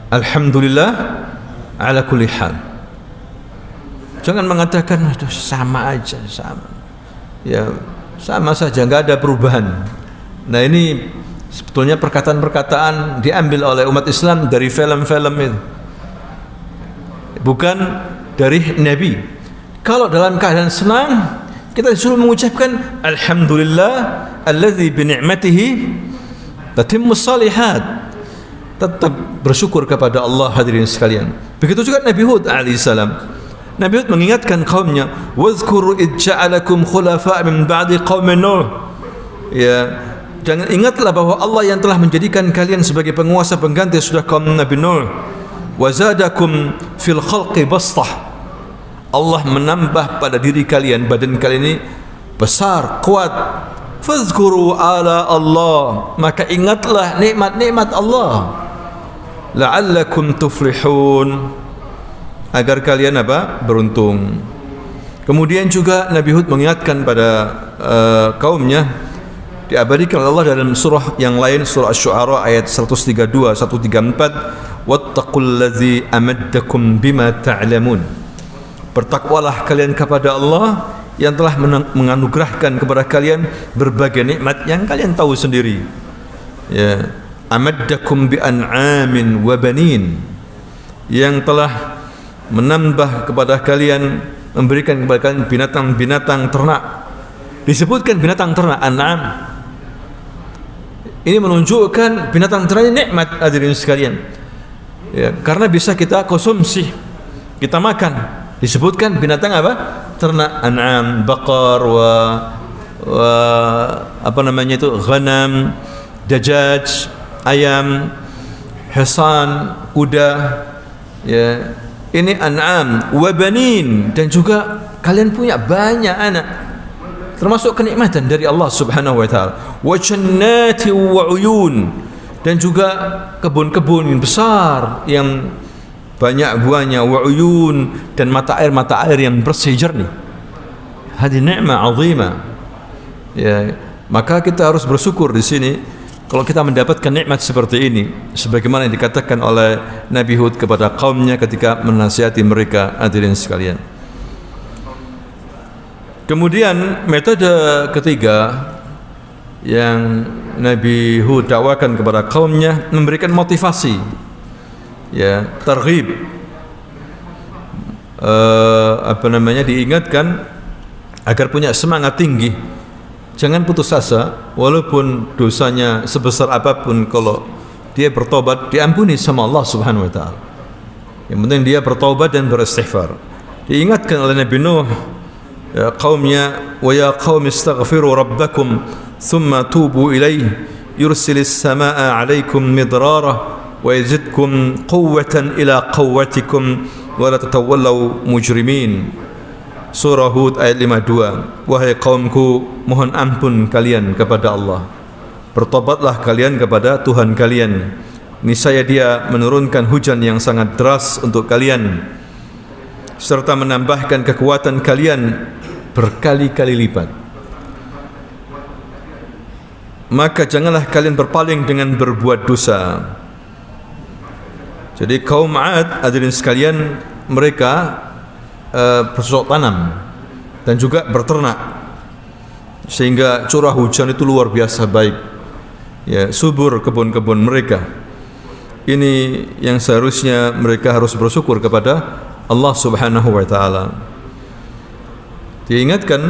Alhamdulillah ala kulli hal. Jangan mengatakan aduh sama aja, sama. Ya, sama saja, enggak ada perubahan. Nah, ini sebetulnya perkataan-perkataan diambil oleh umat Islam dari film-film itu. Bukan dari Nabi. Kalau dalam keadaan senang kita disuruh mengucapkan alhamdulillah allazi bi ni'matihi tatimmus shalihat. Tetap bersyukur kepada Allah, hadirin sekalian. Begitu juga Nabi Hud alaihissalam. Nabi Hud mengingatkan kaumnya, wazkuru id ja'alakum khulafa' min ba'di qaumi Nuh. Ya, dan ingatlah bahwa Allah yang telah menjadikan kalian sebagai penguasa pengganti sudah kaum Nabi Nuh. Wazadakum fil khalqi bastah. Allah menambah pada diri kalian, badan kalian ini besar, kuat. Fazkuru ala Allah, maka ingatlah nikmat-nikmat Allah. La'allakum tuflihun, agar kalian apa? Beruntung. Kemudian juga Nabi Hud mengingatkan pada kaumnya, diabadikan oleh Allah dalam surah yang lain, surah Asy-Syu'ara ayat 132, 134, wattaqullazi amaddakum bima ta'lamun. Bertakwalah kalian kepada Allah yang telah menganugerahkan kepada kalian berbagai nikmat yang kalian tahu sendiri. Ya, amaddakum bi an'amin wa banin, yang telah menambah kepada kalian, memberikan kepada kalian binatang-binatang ternak. Disebutkan binatang ternak, an'am. Ini menunjukkan binatang ternak ini nikmat, hadirin sekalian. Ya, karena bisa kita konsumsi, kita makan. Disebutkan binatang apa? Ternak, an'am, baqar wa apa namanya itu, ghanam, dajaj, ayam, hisan, kuda. Ya, ini an'am wa banin, dan juga kalian punya banyak anak, termasuk kenikmatan dari Allah Subhanahu wa taala. Wa jannati wa uyun, dan juga kebun-kebun yang besar yang banyak buahnya, wa uyun, dan mata air yang bersih jernih. Hadi ni'mah 'azimah. Ya, maka kita harus bersyukur di sini kalau kita mendapatkan nikmat seperti ini, sebagaimana yang dikatakan oleh Nabi Hud kepada kaumnya ketika menasihati mereka, hadirin sekalian. Kemudian metode ketiga yang Nabi Hud dakwakan kepada kaumnya, memberikan motivasi, ya, targhib, diingatkan agar punya semangat tinggi. Jangan putus asa, walaupun dosanya sebesar apapun, kalau dia bertobat diampuni sama Allah Subhanahu wa taala. Yang penting dia bertobat dan beristighfar. Diingatkan oleh Nabi Nuh, ya qaumnya, wa ya qaumi istaghfiru rabbakum thumma tubu ilaihi yursilis samaa'a 'alaikum midrara wa yazidkum quwwatan ila quwwatikum wa la tatawallaw mujrimin. Surah Hud ayat 52. Wahai kaumku, mohon ampun kalian kepada Allah, bertobatlah kalian kepada Tuhan kalian, niscaya Dia menurunkan hujan yang sangat deras untuk kalian, serta menambahkan kekuatan kalian berkali-kali lipat. Maka janganlah kalian berpaling dengan berbuat dosa. Jadi kaum 'Ad, hadirin sekalian, mereka bercocok tanam dan juga berternak, sehingga curah hujan itu luar biasa baik. Ya, subur kebun-kebun mereka. Ini yang seharusnya mereka harus bersyukur kepada Allah Subhanahu wa taala. Diingatkan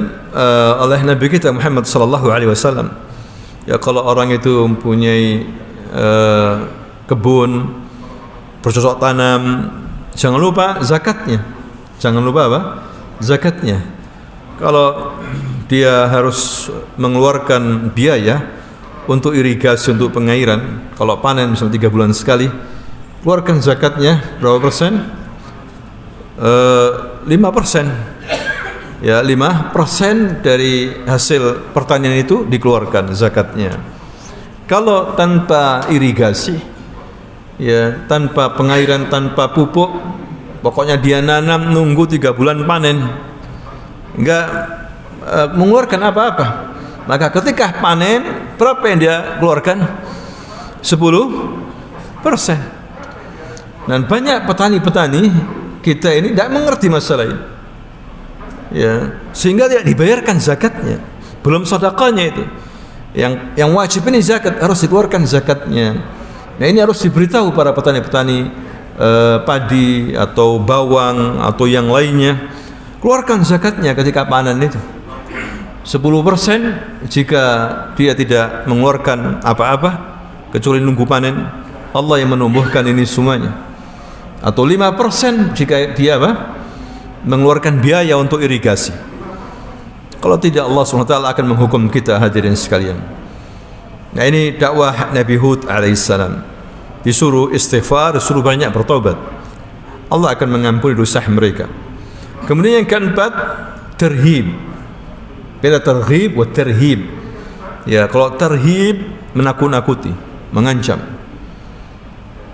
oleh Nabi kita Muhammad sallallahu alaihi wasallam, ya kalau orang itu mempunyai kebun, bercocok tanam, jangan lupa zakatnya. Jangan lupa apa? Zakatnya. Kalau dia harus mengeluarkan biaya untuk irigasi, untuk pengairan, kalau panen misalnya 3 bulan sekali, keluarkan zakatnya berapa persen? 5%. Ya, 5% dari hasil pertanian itu dikeluarkan zakatnya. Kalau tanpa irigasi, ya, tanpa pengairan, tanpa pupuk, pokoknya dia nanam nunggu 3 bulan panen, enggak mengeluarkan apa-apa. Maka ketika panen, berapa yang dia keluarkan? 10%. Dan banyak petani-petani kita ini tidak mengerti masalah ini, ya, sehingga tidak dibayarkan zakatnya, belum sedekahnya itu. Yang wajib ini zakat, harus dikeluarkan zakatnya. Nah, ini harus diberitahu para petani-petani padi atau bawang atau yang lainnya, keluarkan zakatnya ketika panen itu. 10% jika dia tidak mengeluarkan apa-apa kecuali nunggu panen, Allah yang menumbuhkan ini semuanya. Atau 5% jika dia mengeluarkan biaya untuk irigasi. Kalau tidak, Allah SWT akan menghukum kita, hadirin sekalian. Nah, ini dakwah Nabi Hud alaihissalam. Disuruh istighfar, disuruh banyak bertobat, Allah akan mengampuni dosa mereka. Kemudian yang keempat, terhib. Beda terhib wa terhib. Ya, kalau terhib menakut-nakuti, mengancam.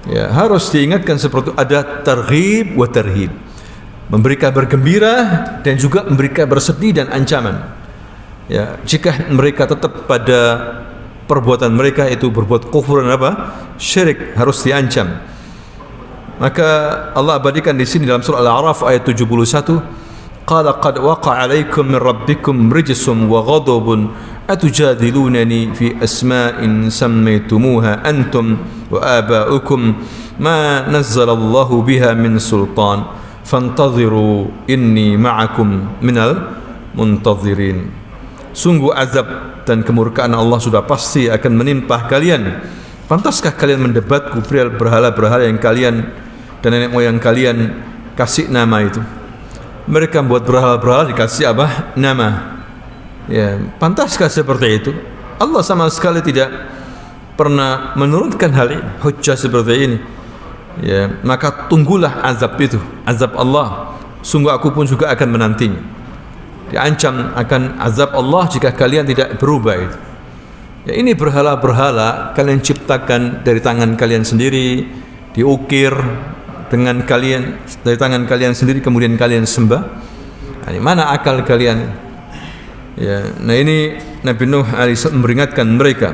Ya, harus diingatkan seperti itu, ada terhib wa terhib. Memberi kabar gembira dan juga memberi kabar sedih dan ancaman. Ya, jika mereka tetap pada perbuatan mereka itu berbuat kufur dan syirik, harus diancam. Maka Allah abadikan di sini dalam surah Al-A'raf ayat 71, qala qad waqa'a 'alaikum min rabbikum rijsum wa ghadabun atujadilunani fi asma'in sammaytumuha antum wa aba'ukum ma nazzala Allahu biha min sultan fantaziru inni ma'akum minal muntazirin. Sungguh azab dan kemurkaan Allah sudah pasti akan menimpa kalian. Pantaskah kalian mendebatku perihal berhala-berhala yang kalian dan nenek moyang kalian kasih nama itu? Mereka buat berhala-berhala dikasih nama. Ya, pantaskah seperti itu? Allah sama sekali tidak pernah menurunkan hal ini, hujjah seperti ini. Ya, maka tunggulah azab itu, azab Allah. Sungguh aku pun juga akan menantinya. Diancam akan azab Allah jika kalian tidak berubah itu. Ya, ini berhala-berhala kalian ciptakan dari tangan kalian sendiri, diukir dengan kalian dari tangan kalian sendiri, kemudian kalian sembah. Nah, mana akal kalian? Ya, nah ini Nabi Nuh alaihissalam memperingatkan mereka.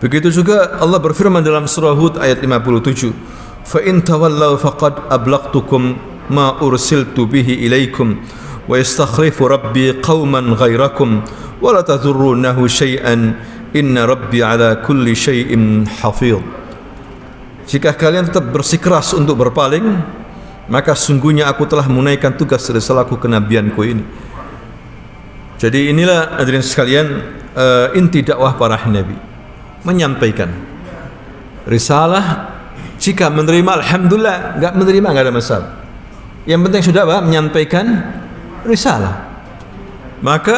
Begitu juga Allah berfirman dalam surah Hud ayat 57, fa in tawallaw faqad ablaqtukum ma ursiltu bihi ilaikum wa yastakhlifu rabbi qauman ghairakum wa la tadurrunahu syai'an inna rabbi ala kulli syai'in hafidh. Jika kalian tetap bersikeras untuk berpaling, maka sungguhnya aku telah menunaikan tugas selaku kenabianku ini. Jadi inilah hadirin sekalian inti dakwah para nabi, menyampaikan risalah. Jika menerima alhamdulillah, enggak menerima enggak ada masalah. Yang penting sudah menyampaikan risalah. Maka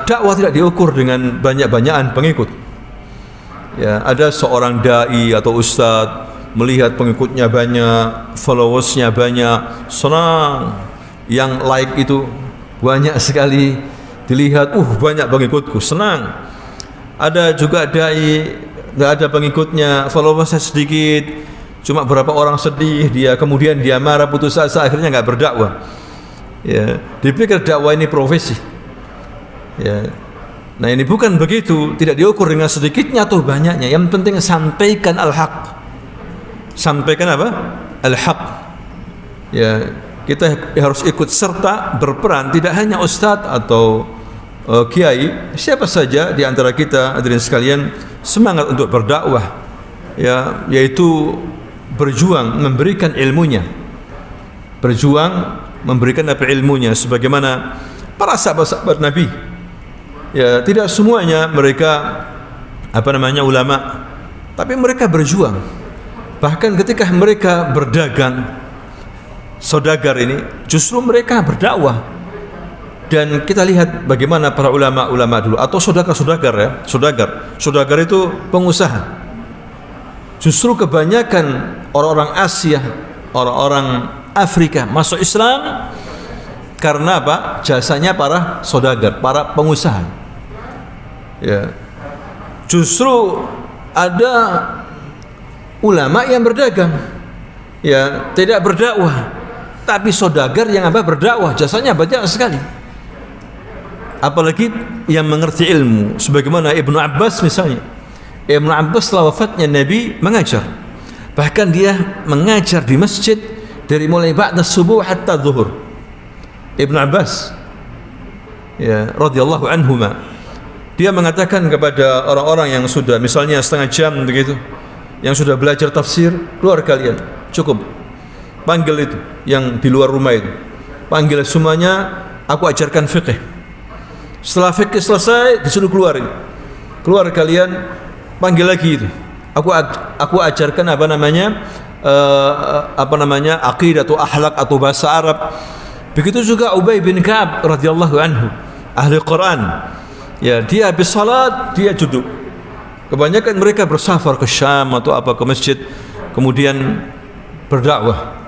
dakwah tidak diukur dengan banyak-banyakan pengikut. Ya, ada seorang dai atau ustaz melihat pengikutnya banyak, followersnya banyak, senang. Yang like itu banyak sekali dilihat, banyak pengikutku, senang. Ada juga dai enggak ada pengikutnya, followersnya sedikit, cuma berapa orang sedih dia, kemudian dia marah, putus asa, akhirnya enggak berdakwah. Ya, dipikir dakwah ini profesi. Ya. Nah, ini bukan begitu, tidak diukur dengan sedikitnya atau banyaknya. Yang penting sampaikan al-haq. Sampaikan apa? Al-haq. Ya, kita harus ikut serta berperan, tidak hanya ustadz atau kiai, siapa saja di antara kita hadirin sekalian semangat untuk berdakwah, ya, yaitu berjuang memberikan ilmunya, berjuang memberikan ilmunya sebagaimana para sahabat-sahabat Nabi. Ya, tidak semuanya mereka ulama, tapi mereka berjuang. Bahkan ketika mereka berdagang, saudagar ini, justru mereka berdakwah. Dan kita lihat bagaimana para ulama-ulama dulu atau saudagar ya, saudagar itu pengusaha. Justru kebanyakan orang-orang Asia, orang-orang Afrika masuk Islam karena apa? Jasanya para saudagar, para pengusaha. Ya. Justru ada ulama yang berdagang, ya, tidak berdakwah, tapi saudagar yang berdakwah, jasanya banyak sekali. Apalagi yang mengerti ilmu, sebagaimana Ibnu Abbas misalnya. Ibnu Abbas setelah wafatnya Nabi mengajar, bahkan dia mengajar di masjid dari mulai ba'da subuh hatta zuhur. Ibnu Abbas, ya, radhiyallahu anhuma, dia mengatakan kepada orang-orang yang sudah misalnya setengah jam begitu, yang sudah belajar tafsir, keluar kalian, cukup. Panggil itu yang di luar rumah itu, panggil semuanya, aku ajarkan fikih. Setelah fikih selesai, disuruh keluar kalian, panggil lagi itu, aku ajarkan aqidah atau akhlak atau bahasa Arab. Begitu juga Ubay bin Ka'ab radhiyallahu anhu, ahli Quran, ya, dia habis salat dia duduk. Kebanyakan mereka bersafar ke Syam atau ke masjid, kemudian berdakwah.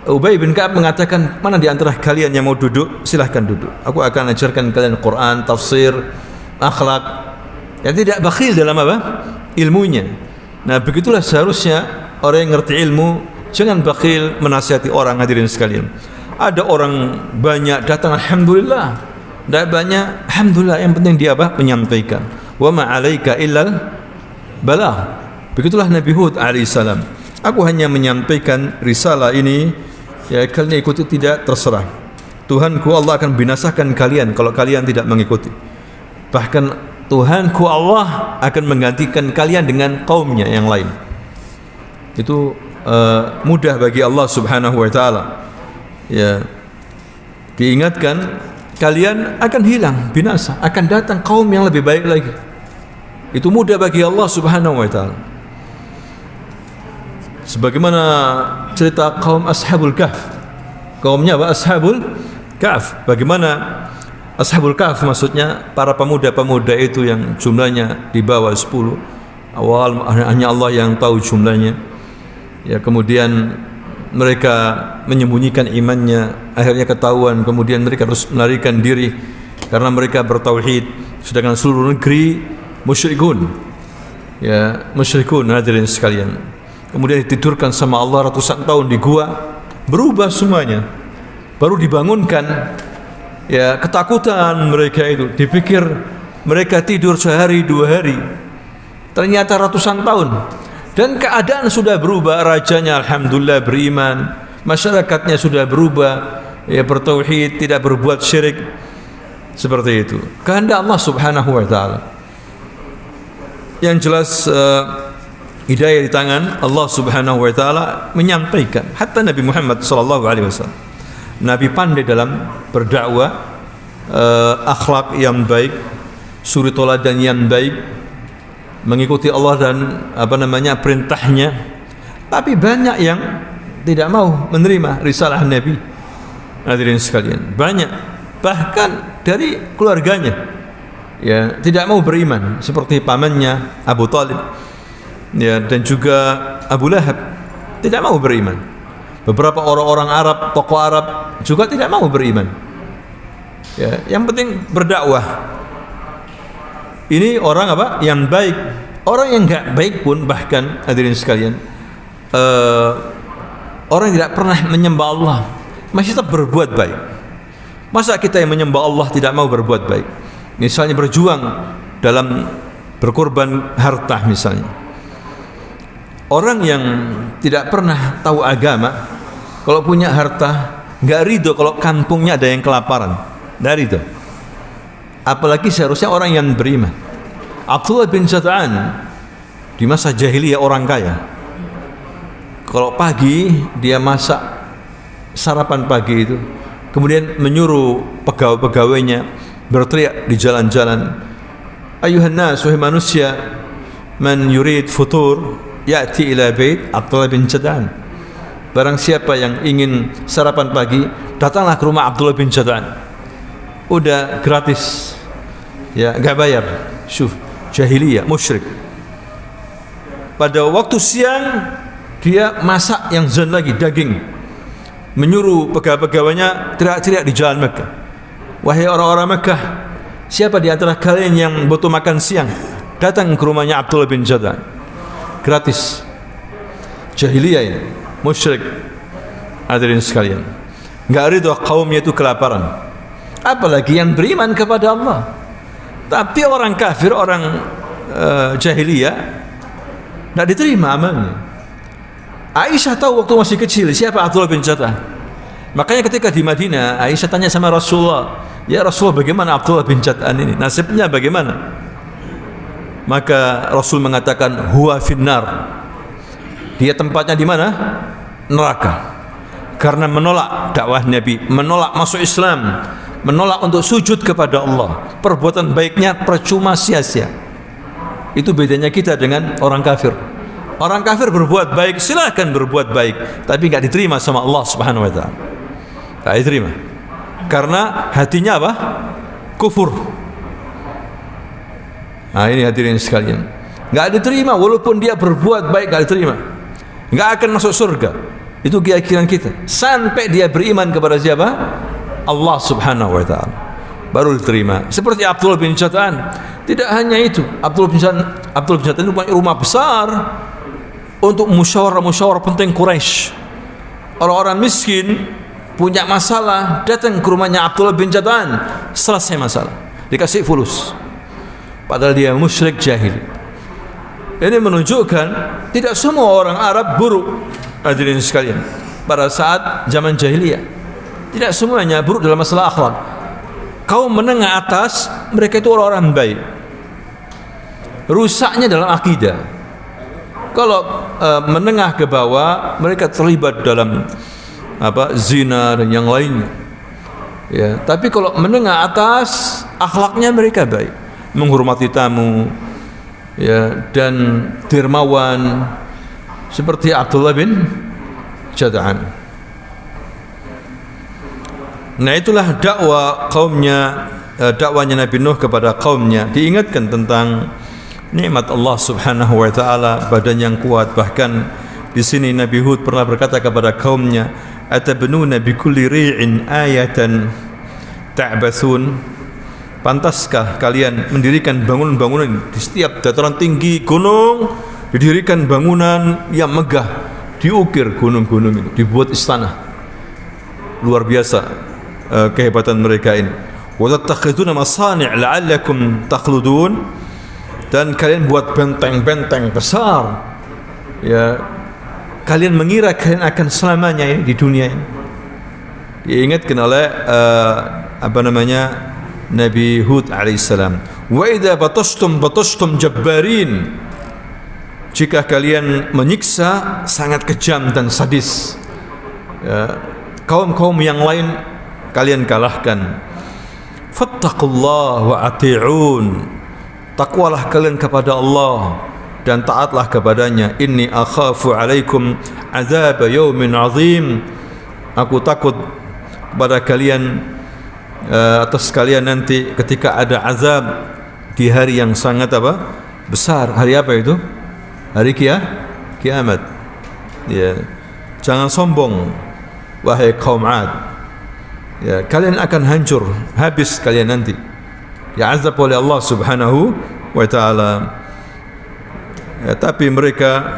Ubay bin Ka'ab mengatakan, mana di antara kalian yang mau duduk, silahkan duduk, aku akan ajarkan kalian Quran, tafsir, akhlak. Yang tidak bakhil dalam ilmunya. Nah, begitulah seharusnya orang yang ngerti ilmu, jangan bakhil menasihati orang. Hadirin sekalian, ada orang banyak datang, alhamdulillah, tidak banyak, alhamdulillah, yang penting dia menyampaikan. Wa ma 'alaika illal balagh. Begitulah Nabi Hud alaihissalam, aku hanya menyampaikan risalah ini, ya, kalian ikuti tidak terserah. Tuhanku Allah akan binasakan kalian kalau kalian tidak mengikuti. Bahkan Tuhanku Allah akan menggantikan kalian dengan kaumnya yang lain. Itu mudah bagi Allah Subhanahu wa taala. Ya, diingatkan kalian akan hilang, binasa, akan datang kaum yang lebih baik lagi. Itu mudah bagi Allah Subhanahu wa taala. Sebagaimana cerita kaum Ashabul Kahf. Kaumnya Ashabul Kahf. Bagaimana Ashabul Kahf, maksudnya para pemuda-pemuda itu yang jumlahnya di bawah 10. Awal hanya Allah yang tahu jumlahnya. Ya, kemudian mereka menyembunyikan imannya, akhirnya ketahuan, kemudian mereka harus melarikan diri karena mereka bertauhid, sedangkan seluruh negeri musyrikun. Ya, musyrikun, hadirin sekalian. Kemudian ditidurkan sama Allah ratusan tahun di gua, berubah semuanya. Baru dibangunkan, ya, ketakutan mereka itu, dipikir mereka tidur sehari 2 hari, ternyata ratusan tahun. Dan keadaan sudah berubah, rajanya alhamdulillah beriman, masyarakatnya sudah berubah, ya, bertauhid, tidak berbuat syirik. Seperti itu kehendak Allah Subhanahu wa taala. Yang jelas hidayah di tangan Allah Subhanahu wa taala menyampaikan. Hatta Nabi Muhammad sallallahu alaihi wasallam, Nabi pandai dalam berdakwah, akhlak yang baik, suri toladan yang baik, mengikuti Allah dan perintahnya. Tapi banyak yang tidak mau menerima risalah Nabi. Hadirin sekalian, banyak, bahkan dari keluarganya, ya, tidak mau beriman, seperti pamannya Abu Talib, ya, dan juga Abu Lahab tidak mau beriman. Beberapa orang-orang Arab, tokoh Arab juga tidak mau beriman. Ya, yang penting berdakwah. Ini orang yang baik. Orang yang enggak baik pun, bahkan hadirin sekalian, orang yang tidak pernah menyembah Allah masih tetap berbuat baik. Masa kita yang menyembah Allah tidak mau berbuat baik? Misalnya berjuang dalam berkorban harta misalnya. Orang yang tidak pernah tahu agama, kalau punya harta, enggak ridho kalau kampungnya ada yang kelaparan, enggak ridho. Apalagi seharusnya orang yang beriman. Abdullah bin Jad'an di masa jahiliyah orang kaya. Kalau pagi dia masak sarapan pagi itu, kemudian menyuruh pegawai-pegawainya berteriak di jalan-jalan, ayuhan nas, wahai manusia, man yurid futur ya'ti ila bait Abdullah bin Jad'an. Barang siapa yang ingin sarapan pagi, datanglah ke rumah Abdullah bin Jad'an. Udah gratis, ya, enggak bayar. Syuf, jahiliyah, musyrik. Pada waktu siang dia masak yang zon lagi, daging, menyuruh pegawai-pegawainya teriak-teriak di jalan Mekah, wahai orang-orang Mekah, siapa di antara kalian yang butuh makan siang? datang ke rumahnya Abdullah bin Jad'an. Gratis. Jahiliyah ini, musyrik. Hadirin sekalian, enggak ridho kaumnya itu kelaparan. Apalagi yang beriman kepada Allah. Tapi orang kafir, orang jahiliyah enggak diterima amalnya. Aisyah tahu waktu masih kecil siapa Abdullah bin Jad'an. Makanya ketika di Madinah, Aisyah tanya sama Rasulullah, "Ya Rasulullah, bagaimana Abdullah bin Jad'an ini? Nasibnya bagaimana?" Maka Rasul mengatakan, "Huwa finnar." Dia tempatnya di mana? Neraka. Karena menolak dakwah Nabi, menolak masuk Islam, menolak untuk sujud kepada Allah. Perbuatan baiknya percuma, sia-sia. Itu bedanya kita dengan orang kafir. Orang kafir berbuat baik, silakan berbuat baik, tapi enggak diterima sama Allah Subhanahu wa taala. Enggak diterima. Karena hatinya apa? Kufur. Nah, ini hadirin sekalian. Enggak diterima walaupun dia berbuat baik, enggak diterima. Enggak akan masuk surga. Itu keyakinan kita. Sampai dia beriman kepada siapa? Allah Subhanahu wa taala. Baru diterima. Seperti Abdullah bin Jad'an. Tidak hanya itu, Abdullah bin Jad'an itu punya rumah besar untuk musyawarah penting Quraisy. Orang-orang miskin punya masalah, datang ke rumahnya Abdullah bin Jad'an, selesai masalah, dikasih fulus. Padahal dia musyrik jahil. Ini menunjukkan tidak semua orang Arab buruk. Hadirin sekalian, pada saat zaman jahiliyah tidak semuanya buruk dalam masalah akhlak. Kaum menengah atas, mereka itu orang-orang baik. Rusaknya dalam akidah. Kalau menengah ke bawah, mereka terlibat dalam zina dan yang lainnya. Ya, tapi kalau menengah atas, akhlaknya mereka baik, menghormati tamu, ya, dan dermawan. Seperti Abdullah bin Jad'an. Nah, itulah dakwahnya Nabi Nuh kepada kaumnya. Diingatkan tentang nikmat Allah Subhanahu wa taala, badan yang kuat. Bahkan di sini Nabi Hud pernah berkata kepada kaumnya, "Atabnuna bikulli ri'in ayatan ta'bathun?" Pantaskah kalian mendirikan bangunan-bangunan di setiap dataran tinggi gunung? Didirikan bangunan yang megah, diukir gunung-gunung itu, dibuat istana. Luar biasa kehebatan mereka ini. Wa tattakhiduna masani' la'allakum takhludun, dan kalian buat benteng-benteng besar. Ya, kalian mengira kalian akan selamanya ini di dunia ini. Diingatkan oleh Nabi Hud alaihissalam. Wa idza batashtum jabbarin. Jika kalian menyiksa, sangat kejam dan sadis, ya, kaum-kaum yang lain kalian kalahkan. Fattaqullaha wa ati'un. Takwalah kalian kepada Allah dan taatlah kepadanya. Inni akhafu alaikum azab yaumin azim. Aku takut kepada kalian, atas kalian nanti ketika ada azab di hari yang sangat besar. Hari apa itu? Hari kiamat. Ya, jangan sombong wahai kaum 'Ad. Ya, kalian akan hancur, habis kalian nanti. Ya, azab oleh Allah Subhanahu wa taala. Ya, tapi mereka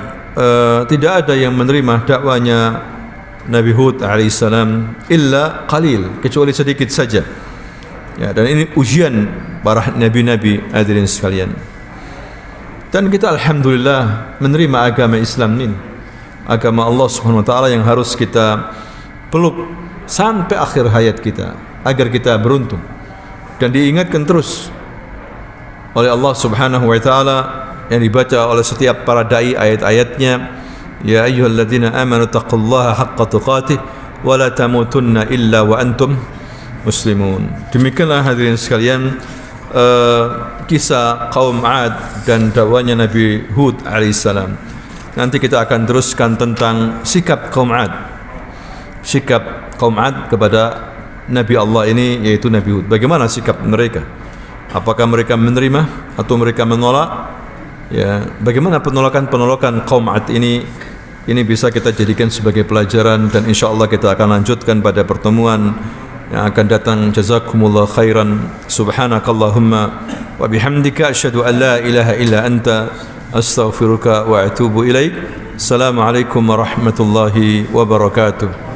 tidak ada yang menerima dakwanya Nabi Hud alaihissalam illa qalil, kecuali sedikit saja. Ya, dan ini ujian para nabi-nabi, hadirin sekalian. Dan kita alhamdulillah menerima agama Islam ini, agama Allah Subhanahu wa taala yang harus kita peluk sampai akhir hayat kita agar kita beruntung. Dan diingatkan terus oleh Allah Subhanahu wa taala yang dibaca oleh setiap para dai ayat-ayatnya, ya ayyuhalladzina amanu taqullaha haqqa tuqatih wa la tamutunna illa wa antum muslimun. Demikianlah hadirin sekalian kisah kaum 'Ad dan dakwahnya Nabi Hud alaihissalam. Nanti kita akan teruskan tentang sikap kaum 'Ad. Sikap kaum 'Ad kepada Nabi Allah ini, yaitu Nabi Hud. Bagaimana sikap mereka? Apakah mereka menerima atau mereka menolak? Ya, bagaimana penolakan kaum 'Ad ini bisa kita jadikan sebagai pelajaran, dan insyaallah kita akan lanjutkan pada pertemuan yang akan datang. Jazakumullah khairan. Subhanakallahumma wa bihamdika asyhadu an la ilaha illa anta astaghfiruka wa atubu ilaik. Assalamualaikum warahmatullahi wabarakatuh.